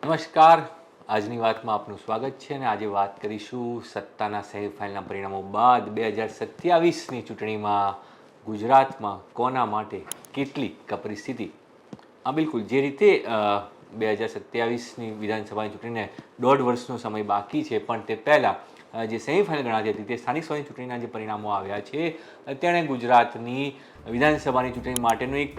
નમસ્કાર, આજની વાતમાં આપનું સ્વાગત છે અને આજે વાત કરીશું સત્તાના સેમીફાઇનલના પરિણામો બાદ 2027ની ચૂંટણીમાં ગુજરાતમાં કોના માટે કેટલી કપરી સ્થિતિ. બિલકુલ જે રીતે 2027ની વિધાનસભાની ચૂંટણીને 1.5 વર્ષનો સમય બાકી છે, પણ તે પહેલાં જે સેમીફાઇનલ ગણાતી હતી તે સ્થાનિક સ્વરાજ્યની ચૂંટણીના જે પરિણામો આવ્યા છે તેણે ગુજરાતની વિધાનસભાની ચૂંટણી માટેનું એક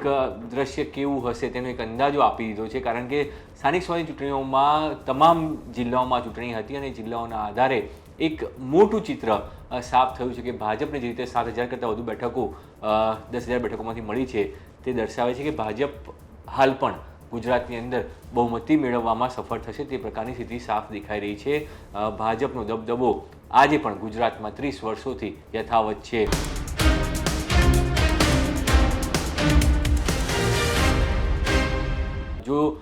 દ્રશ્ય કેવું હશે તેનો એક અંદાજો આપી દીધો છે. કારણ કે સ્થાનિક સ્વરાજ્યની ચૂંટણીઓમાં તમામ જિલ્લાઓમાં ચૂંટણી હતી અને જિલ્લાઓના આધારે એક મોટું ચિત્ર સાફ થયું છે કે ભાજપને જે રીતે 7,000 કરતાં વધુ બેઠકો 10,000 બેઠકોમાંથી મળી છે તે દર્શાવે છે કે ભાજપ હાલ પણ ગુજરાતની અંદર બહુમતી મેળવવામાં સફળ થશે તે પ્રકારની સ્થિતિ સાફ દેખાઈ રહી છે. ભાજપનો દબદબો આજે પણ ગુજરાતમાં 30 વર્ષોથી યથાવત છે. જો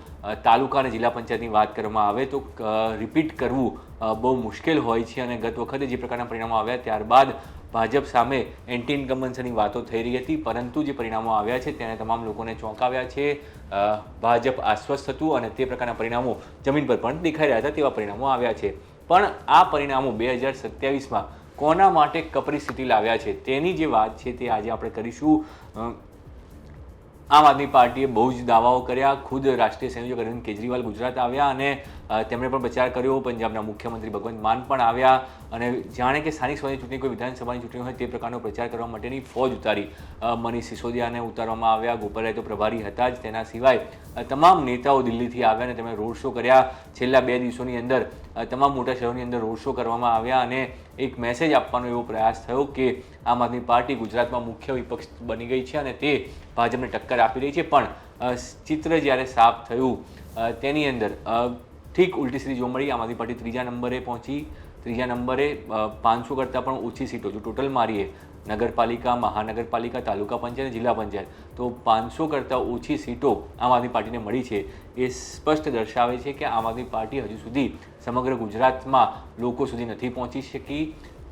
તાલુકા અને જિલ્લા પંચાયતની વાત કરવામાં આવે તો રિપીટ કરવું બહુ મુશ્કેલ હોય છે અને ગત વખતે જે પ્રકારના પરિણામો આવ્યા ત્યારબાદ ભાજપ સામે એન્ટી ઇન્કમ્બન્સની વાતો થઈ રહી હતી, પરંતુ જે પરિણામો આવ્યા છે તેને તમામ લોકોને ચોંકાવ્યા છે. ભાજપ આશ્વસ્ત હતું અને તે પ્રકારના પરિણામો જમીન પર પણ દેખાઈ રહ્યા હતા તેવા પરિણામો આવ્યા છે. પણ આ પરિણામો 2027માં કોના માટે કપરી સ્થિતિ લાવ્યા છે તેની જે વાત છે તે આજે આપણે કરીશું. આમ આદમી પાર્ટીએ બહુ જ દાવાઓ કર્યા. ખુદ રાષ્ટ્રીય સંયોજક અરવિંદ કેજરીવાલ ગુજરાત આવ્યા અને તેમણે પણ પ્રચાર કર્યો. પંજાબના મુખ્યમંત્રી ભગવંત માન પણ આવ્યા અને જાણે કે સ્થાનિક સ્વરાજ્યની ચૂંટણી કોઈ વિધાનસભાની ચૂંટણી હોય તે પ્રકારનો પ્રચાર કરવા માટેની ફોજ ઉતારી. મનીષ સિસોદિયાને ઉતારવામાં આવ્યા. ગોપાલરાય તો પ્રભારી હતા જ, તેના સિવાય તમામ નેતાઓ દિલ્હીથી આવ્યા અને તેમણે રોડ શો કર્યા. છેલ્લા 2 દિવસોની અંદર તમામ મોટા શહેરોની અંદર રોડ શો કરવામાં આવ્યા અને એક મેસેજ આપવાનો એવો પ્રયાસ થયો કે આમ આદમી પાર્ટી ગુજરાતમાં મુખ્ય વિપક્ષ બની ગઈ છે અને તે ભાજપને ટક્કર આપી રહી છે. પણ ચિત્ર જ્યારે સાફ થયું તેની અંદર ઠીક ઉલટી સ્થિતિ જોવા મળી. આમ આદમી પાર્ટી 3જા નંબરે પહોંચી. 3જા નંબરે 500 કરતાં પણ ઓછી સીટો જો ટોટલ મારીએ નગરપાલિકા, મહાનગરપાલિકા, તાલુકા પંચાયત, જિલ્લા પંચાયત, તો 500 કરતાં ઓછી સીટો આમ આદમી પાર્ટીને મળી છે. એ સ્પષ્ટ દર્શાવે છે કે આમ આદમી પાર્ટી હજુ સુધી સમગ્ર ગુજરાતમાં લોકો સુધી નથી પહોંચી શકી.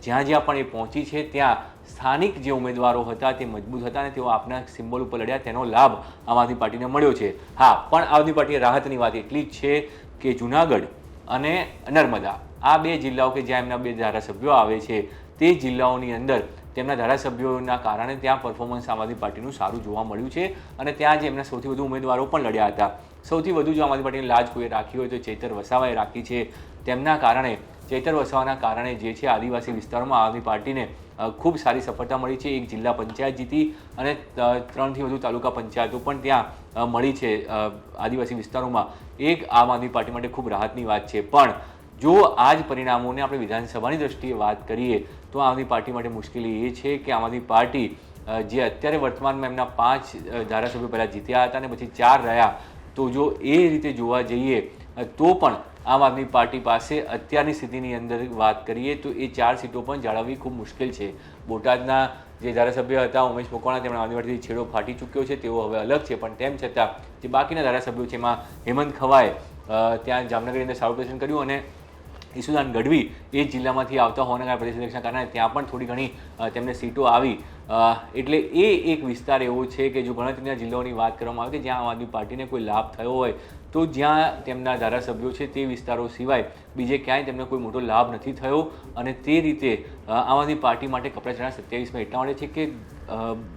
જ્યાં જ્યાં પણ એ પહોંચી છે ત્યાં સ્થાનિક જે ઉમેદવારો હતા તે મજબૂત હતા અને તેઓ આપના સિમ્બોલ ઉપર લડ્યા, તેનો લાભ આમ આદમી પાર્ટીને મળ્યો છે. હા, પણ આમ આદમી પાર્ટીએ રાહતની વાત એટલી જ છે કે જુનાગઢ અને નર્મદા આ 2 જિલ્લાઓ કે જ્યાં એમના 2 ધારાસભ્યો આવે છે તે જિલ્લાઓની અંદર તેમના ધારાસભ્યોના કારણે ત્યાં પરફોર્મન્સ આમ આદમી પાર્ટીનું સારું જોવા મળ્યું છે અને ત્યાં જે એમના સૌથી વધુ ઉમેદવારો પણ લડ્યા હતા. સૌથી વધુ જો આમ આદમી પાર્ટીની લાજ કોઈએ રાખી હોય તો ચૈતર વસાવાએ રાખી છે. તેમના કારણે ચૈતર વસાવાના કારણે જે છે આદિવાસી વિસ્તારોમાં આમ આદમી પાર્ટીને ખૂબ સારી સફળતા મળી છે. એક જિલ્લા પંચાયત જીતી અને 3થી વધુ તાલુકા પંચાયતો પણ ત્યાં મળી છે આદિવાસી વિસ્તારોમાં. એક આમ આદમી પાર્ટી માટે ખૂબ રાહતની વાત છે. પણ જો આ જ પરિણામોને આપણે વિધાનસભાની દ્રષ્ટિએ વાત કરીએ તો આમ આદમી પાર્ટી માટે મુશ્કેલી એ છે કે આમ આદમી પાર્ટી જે અત્યારે વર્તમાનમાં એમના 5 ધારાસભ્યો પહેલાં જીત્યા હતા અને પછી 4 રહ્યા, તો જો એ રીતે જોવા જઈએ તો પણ આમ આદમી પાર્ટી પાસે અત્યારની સ્થિતિની અંદર વાત કરીએ તો એ 4 સીટો પણ જાળવવી ખૂબ મુશ્કેલ છે. બોટાદના જે ધારાસભ્ય હતા ઉમેશ મકવાણા, તેમણે આમ આદમી પાર્ટીથી છેડો ફાટી ચૂક્યો છે, તેઓ હવે અલગ છે. પણ તેમ છતાં જે બાકીના ધારાસભ્યો છે એમાં હેમંત ખવાએ ત્યાં જામનગરની અંદર સારું પ્રદર્શન કર્યું અને ઈસુદાન ગઢવી એ જ જિલ્લામાંથી આવતા હોવાના કારણે પ્રદેશ અધ્યક્ષના કારણે ત્યાં પણ થોડી ઘણી તેમને સીટો આવી. એટલે એ એક વિસ્તાર એવો છે કે જો ગણતરીના જિલ્લાઓની વાત કરવામાં આવે કે જ્યાં આમ આદમી પાર્ટીને કોઈ લાભ થયો હોય તો જ્યાં તેમના ધારાસભ્યો છે તે વિસ્તારો સિવાય બીજે ક્યાંય તેમને કોઈ મોટો લાભ નથી થયો. અને તે રીતે આમ આદમી પાર્ટી માટે કપરા ચણા 27માં એટલા માટે છે કે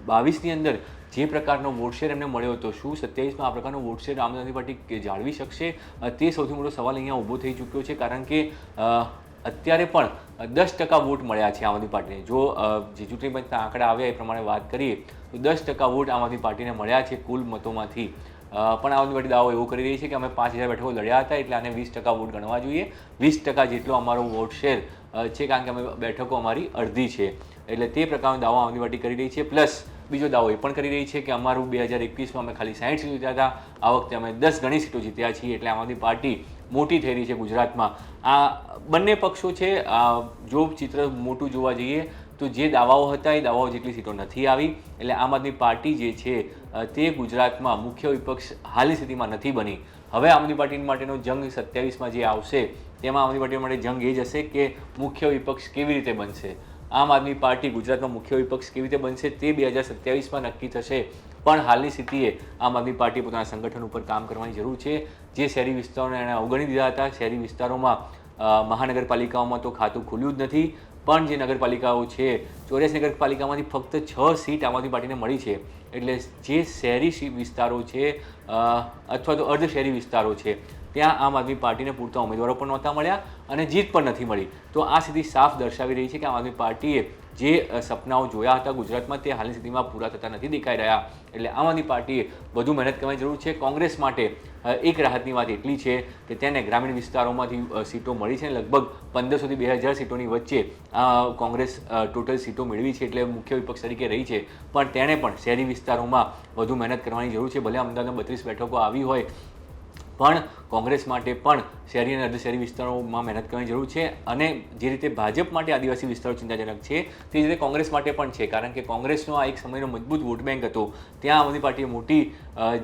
22ની અંદર જે પ્રકારનો વોટ શેર એમને મળ્યો હતો, શું 27માં આ પ્રકારનો વોટ શેર આમ આદમી પાર્ટી જાળવી શકશે? તે સૌથી મોટો સવાલ અહીંયા ઊભો થઈ ચૂક્યો છે. કારણ કે અત્યારે પણ 10% વોટ મળ્યા છે આમ આદમી પાર્ટીને. જો જે ચૂંટણી પંચના આંકડા આવ્યા એ પ્રમાણે વાત કરીએ તો 10% વોટ આમ આદમી પાર્ટીને મળ્યા છે કુલ મતોમાંથી. પણ આમ આદમી પાર્ટી દાવો એવો કરી રહી છે કે અમે 5,000 બેઠકો લડ્યા હતા એટલે આને 20% વોટ ગણવા જોઈએ. 20% જેટલો અમારો વોટ શેર છે કારણ કે અમે બેઠકો અમારી અડધી છે. એટલે તે પ્રકારનો દાવો આમ આદમી પાર્ટી કરી રહી છે. પ્લસ બીજો દાવો એ પણ કરી રહી છે કે અમારું 2021માં અમે ખાલી 60 સીટો જીત્યા હતા, આ વખતે અમે 10 ગણી સીટો જીત્યા છીએ. એટલે આમ આદમી પાર્ટી મોટી થઈ રહી છે ગુજરાતમાં. આ બંને પક્ષો છે. જો ચિત્ર મોટું જોવા જઈએ તો જે દાવાઓ હતા એ દાવાઓ જેટલી સીટો નથી આવી. એટલે આમ આદમી પાર્ટી જે છે તે ગુજરાતમાં મુખ્ય વિપક્ષ હાલની સ્થિતિમાં નથી બની. હવે આમ આદમી પાર્ટી માટેનો જંગ 27માં જે આવશે તેમાં આમ આદમી પાર્ટી માટે જંગ એ જ હશે કે મુખ્ય વિપક્ષ કેવી રીતે બનશે. આમ આદમી પાર્ટી ગુજરાતમાં મુખ્ય વિપક્ષ કેવી રીતે બનશે તે 2027માં નક્કી થશે. પણ હાલની સ્થિતિએ આમ આદમી પાર્ટી પોતાના સંગઠન ઉપર કામ કરવાની જરૂર છે. જે શહેરી વિસ્તારોને એણે અવગણી દીધા હતા, શહેરી વિસ્તારોમાં મહાનગરપાલિકાઓમાં તો ખાતું ખુલ્યું જ નથી, પણ જે નગરપાલિકાઓ છે 84 નગરપાલિકામાંથી ફક્ત 6 સીટ આમ આદમી પાર્ટીને મળી છે. એટલે જે શહેરી વિસ્તારો છે અથવા તો અર્ધ શહેરી વિસ્તારો છે ત્યાં આમ આદમી પાર્ટીને પૂરતા ઉમેદવારો પણ નહોતા મળ્યા અને જીત પણ નથી મળી. તો આ સ્થિતિ સાફ દર્શાવી રહી છે કે આમ આદમી પાર્ટીએ જે સપનાઓ જોયા હતા ગુજરાતમાં તે હાલની સ્થિતિમાં પૂરા થતા નથી દેખાઈ રહ્યા. એટલે આમ આદમી પાર્ટીએ વધુ મહેનત કરવાની જરૂર છે. કોંગ્રેસ માટે એક રાહતની વાત એટલી છે કે તેને ગ્રામીણ વિસ્તારોમાંથી સીટો મળી છે. લગભગ 1500 થી 2000 સીટોની વચ્ચે કોંગ્રેસ ટોટલ સીટો મેળવી છે, એટલે મુખ્ય વિપક્ષ તરીકે રહી છે. પણ તેણે પણ શહેરી વિસ્તારોમાં વધુ મહેનત કરવાની જરૂર છે. ભલે અમદાવાદમાં 32 બેઠકો આવી હોય, પણ કોંગ્રેસ માટે પણ શહેરી અને અર્ધ શહેરી વિસ્તારોમાં મહેનત કરવાની જરૂર છે. અને જે રીતે ભાજપ માટે આદિવાસી વિસ્તારો ચિંતાજનક છે તે રીતે કોંગ્રેસ માટે પણ છે, કારણ કે કોંગ્રેસનો આ એક સમયનો મજબૂત વોટ બેંક હતો. ત્યાં આમ આદમી પાર્ટીએ મોટી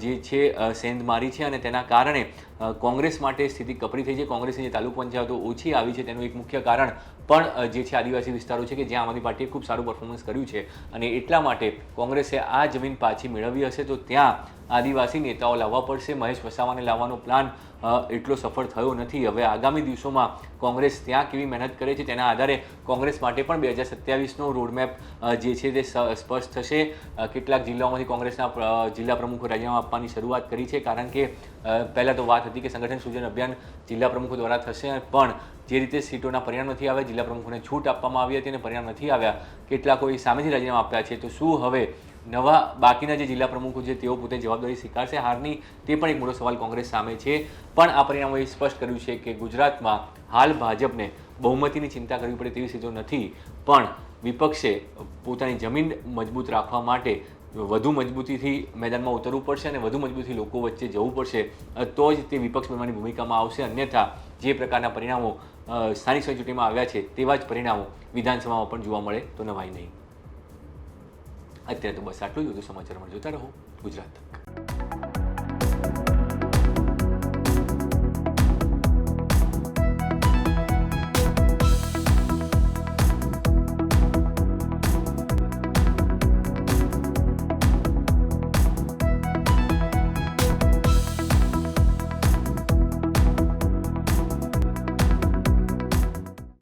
જે છે સેંધ મારી છે અને તેના કારણે કોંગ્રેસ માટે સ્થિતિ કપરી થઈ છે. કોંગ્રેસની જે તાલુકા પંચાયતો ઓછી આવી છે તેનું એક મુખ્ય કારણ પણ જે છે આદિવાસી વિસ્તારો છે કે જ્યાં આમ આદમી પાર્ટીએ ખૂબ સારું પરફોર્મન્સ કર્યું છે. અને એટલા માટે કોંગ્રેસે આ જમીન પાછી મેળવી હશે તો ત્યાં આદિવાસી નેતાઓ લાવવા પડશે. મહેશ વસાવાને લાવવાનો પ્લાન એટલો સફળ થયો નથી. હવે આગામી દિવસોમાં કોંગ્રેસ ત્યાં કેવી મહેનત કરે છે તેના આધારે કોંગ્રેસ માટે પણ 2027નો રોડમેપ જે છે તે સ્પષ્ટ થશે. કેટલાક જિલ્લાઓમાંથી કોંગ્રેસના જિલ્લા પ્રમુખો રાજીનામા આપવાની શરૂઆત કરી છે, કારણ કે પહેલાં તો વાત હતી કે સંગઠન સૂજન અભિયાન જિલ્લા પ્રમુખો દ્વારા થશે, પણ જે રીતે સીટોના પરિણામ નથી આવ્યા, જિલ્લા પ્રમુખોને છૂટ આપવામાં આવી હતી અને પરિણામ નથી આવ્યા, કેટલાકોએ સામેથી રાજીનામા આપ્યા છે. તો શું હવે નવા બાકીના જે જિલ્લા પ્રમુખો છે તેઓ પોતે જવાબદારી સ્વીકારશે હારની? તે પણ એક મોટો સવાલ કોંગ્રેસ સામે છે. પણ આ પરિણામોએ સ્પષ્ટ કર્યું છે કે ગુજરાતમાં હાલ ભાજપને બહુમતીની ચિંતા કરવી પડે તેવી સ્થિતિ નથી, પણ વિપક્ષે પોતાની જમીન મજબૂત રાખવા માટે વધુ મજબૂતીથી મેદાનમાં ઉતરવું પડશે અને વધુ મજબૂતીથી લોકો વચ્ચે જવું પડશે. તો જ તે વિપક્ષ બનવાની ભૂમિકામાં આવશે. અન્યથા જે પ્રકારના પરિણામો સ્થાનિક સ્વરાજ ચૂંટણીમાં આવ્યા છે તેવા જ પરિણામો વિધાનસભામાં પણ જોવા મળે તો નવાઈ નહીં. અત્યારે તો બસ આટલું જ. વધુ સમાચાર માટે જોતા રહો ગુજરાત તક.